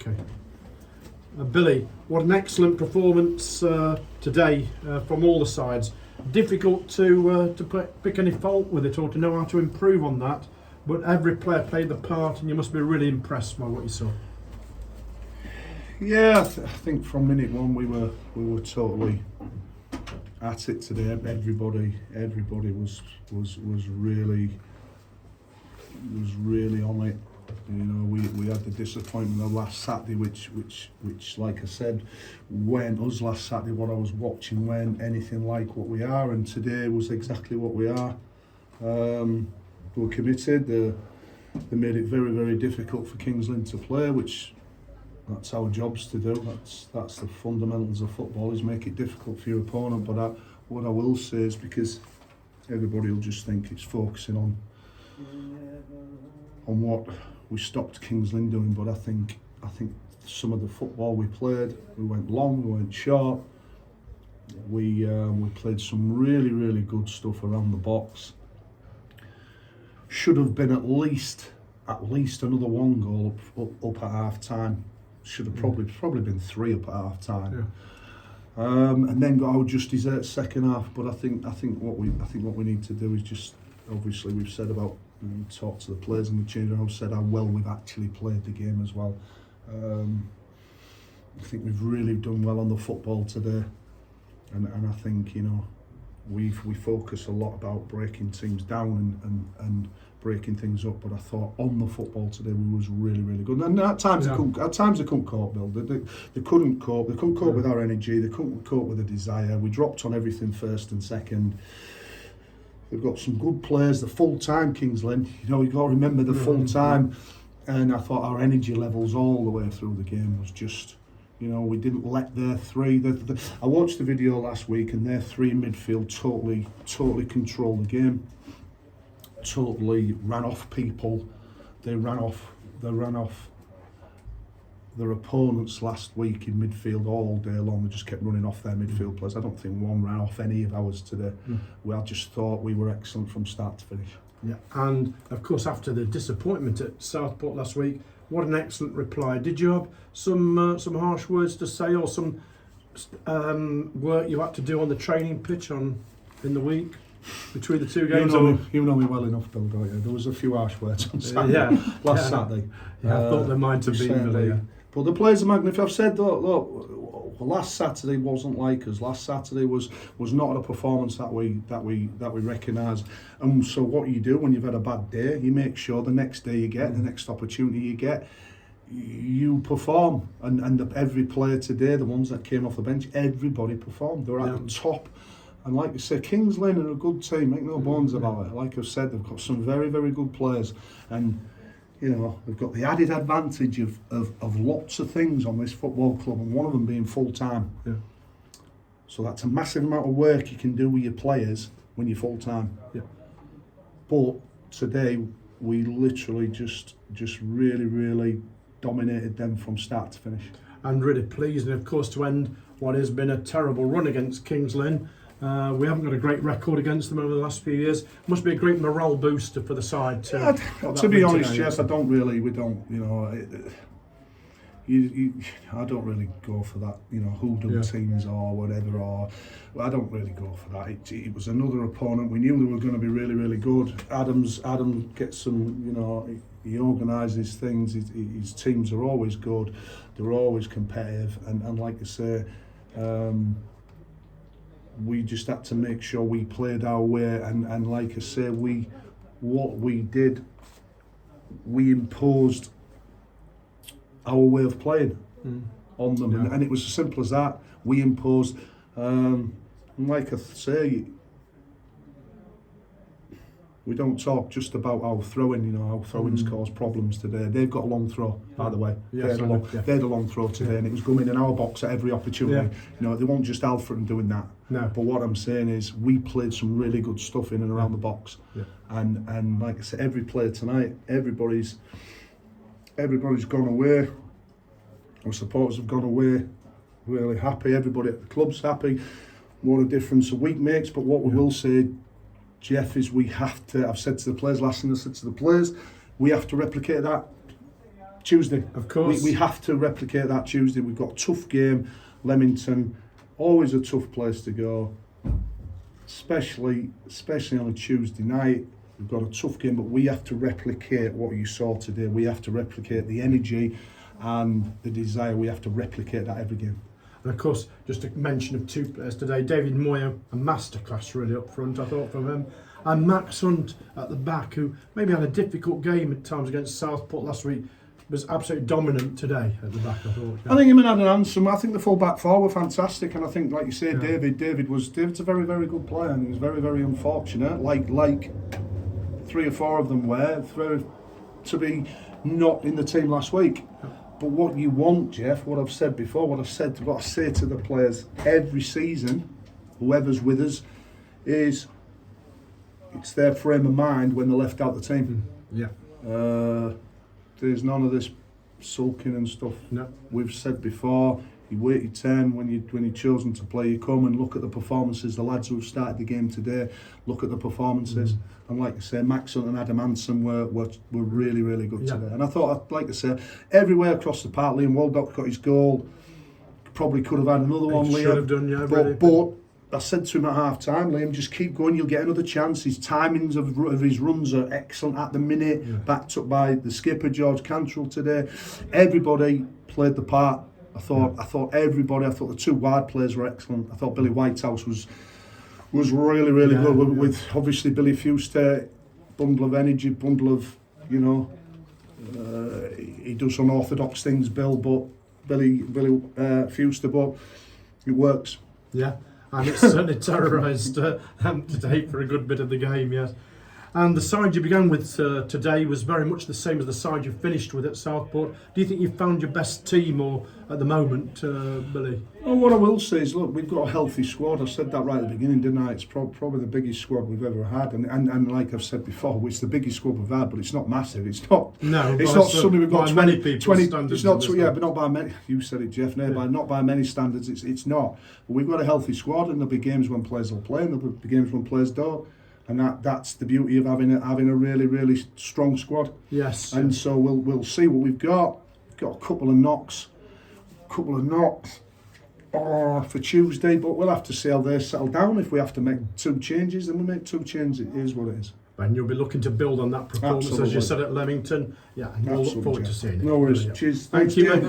Okay. Billy, what an excellent performance today from all the sides. Difficult to pick any fault with it or to know how to improve on that, but every player played the part, and you must be really impressed by what you saw. Yeah, I think from minute one we were totally at it today. Everybody was really on it. You know, we had the disappointment of last Saturday, which like I said, when us last Saturday, what I was watching when anything like what we are, and today was exactly what we are. We were committed. They made it very, very difficult for Kings Lynn to play, which that's our jobs to do. That's the fundamentals of football, is make it difficult for your opponent. But what I will say is, because everybody will just think it's focusing on what we stopped Kings Lynn doing, but I think some of the football we played, we went long, we went short. We played some really, really good stuff around the box. Should have been at least another one goal up at half time. Should have probably been 3 up at half time. Yeah. And then got our just desserts second half. But I think what we need to do is just, obviously we've said about, talk to the players in the change room, said how well we've actually played the game as well. I think we've really done well on the football today, and I think, you know, we focus a lot about breaking teams down and breaking things up, but I thought on the football today we was really, really good. And at times they couldn't cope, Bill. They couldn't cope. They couldn't cope with our energy. They couldn't cope with the desire. We dropped on everything first and second. They've got some good players, the full-time Kings Lynn. You know, you've got to remember the full-time. And I thought our energy levels all the way through the game was just, you know, we didn't let their three. I watched the video last week, and their 3 in midfield totally controlled the game. Totally ran off people. They ran off their opponents last week in midfield all day long. They just kept running off their midfield players. I don't think one ran off any of ours today. I just thought we were excellent from start to finish. Yeah, and of course after the disappointment at Southport last week, what an excellent reply. Did you have some harsh words to say, or some work you had to do on the training pitch in the week between the 2 games? You know me well enough, Bill, don't you? There was a few harsh words on Saturday, last Saturday. Yeah, I thought there might have been. Yeah. But the players are magnificent. I've said, look, last Saturday wasn't like us. Last Saturday was not a performance that we recognise. And so what you do when you've had a bad day, you make sure the next day you get, the next opportunity you get, you perform. And every player today, the ones that came off the bench, everybody performed. They're at the top. And like I say, Kings Lynn are a good team, make no bones about it. Like I've said, they've got some very, very good players. And you know, they've got the added advantage of lots of things on this football club, and one of them being full-time. Yeah. So that's a massive amount of work you can do with your players when you're full-time. Yeah. But today, we literally just really, really dominated them from start to finish. And really pleased, and of course to end what has been a terrible run against Kings Lynn. We haven't got a great record against them over the last few years. Must be a great morale booster for the side too. Yeah, to be honest, Jeff, I don't, you know, I don't really go for that, you know, who-done teams or whatever, or I don't really go for that. It was another opponent. We knew they were going to be really, really good. Adam gets some, you know, he organises things. His teams are always good. They're always competitive, and like I say, we just had to make sure we played our way, and like I say, what we did, we imposed our way of playing on them, and it was as simple as that. We imposed, like I say, we don't talk just about our throwing. You know, our throwings cause problems today. They've got a long throw, by the way. They had a long throw today, and it was coming in our box at every opportunity. You know, they won't just Alfred and doing that. No. But what I'm saying is, we played some really good stuff in and around the box, and like I said, every player tonight, everybody's gone away. Our supporters have gone away really happy. Everybody at the club's happy. What a difference a week makes. But what we will say, Jeff, is we have to, I've said to the players, last thing I said to the players, we have to replicate that Tuesday. Of course. We have to replicate that Tuesday. We've got a tough game. Leamington, always a tough place to go, especially on a Tuesday night. We've got a tough game, but we have to replicate what you saw today. We have to replicate the energy and the desire. We have to replicate that every game. And of course, just a mention of two players today. David Moyer, a masterclass really up front, I thought, from him. And Max Hunt at the back, who maybe had a difficult game at times against Southport last week, was absolutely dominant today at the back, I thought. Yeah. I think him and Adam Hansen, I think the full back four were fantastic, and I think, like you say, Yeah. David's a very, very good player, and he was very, very unfortunate, like 3 or 4 of them were, to be not in the team last week. Yeah. But what you want, Jeff, what I've said before, what I say to the players every season, whoever's with us, is it's their frame of mind when they're left out the team. Yeah. There's none of this sulking and stuff. No. We've said before, you wait your turn when you've chosen to play. You come and look at the performances. The lads who have started the game today, look at the performances. And like I say, Max Hunt and Adam Hansen were really, really good today. And I thought, like I say, everywhere across the park, Liam Waldock got his goal. Probably could have had another one, Liam. Should have done, yeah. Really. But I said to him at half time, Liam, just keep going, you'll get another chance. His timings of his runs are excellent at the minute, backed up by the skipper, George Cantrell today. Everybody played the part. I thought everybody, I thought the 2 wide players were excellent. I thought Billy Whitehouse was really, really good with obviously Billy Fuster, bundle of energy, bundle of, he does unorthodox things, Billy Fuster, but it works. Yeah. And it's certainly terrorised today for a good bit of the game, yes. And the side you began with today was very much the same as the side you finished with at Southport. Do you think you've found your best team or at the moment, Billy? Well, what I will say is, look, we've got a healthy squad. I said that right at the beginning, didn't I? It's probably the biggest squad we've ever had. And like I've said before, it's the biggest squad we've had, but it's not massive. It's not. No, it's not suddenly we've got 20 people. It's not, but not by many. You said it, Jeff. No, not by many standards. It's not. But we've got a healthy squad, and there'll be games when players will play, and there'll be games when players don't. And that's the beauty of having a really, really strong squad. Yes. And so we'll see what we've got. We've got a couple of knocks for Tuesday, but we'll have to see how they settle down. If we have to make 2 changes, then we'll make 2 changes. It is what it is. And you'll be looking to build on that performance, as you said, at Leamington. Yeah, and we'll look forward to seeing it. No worries. Cheers. Thank you, mate.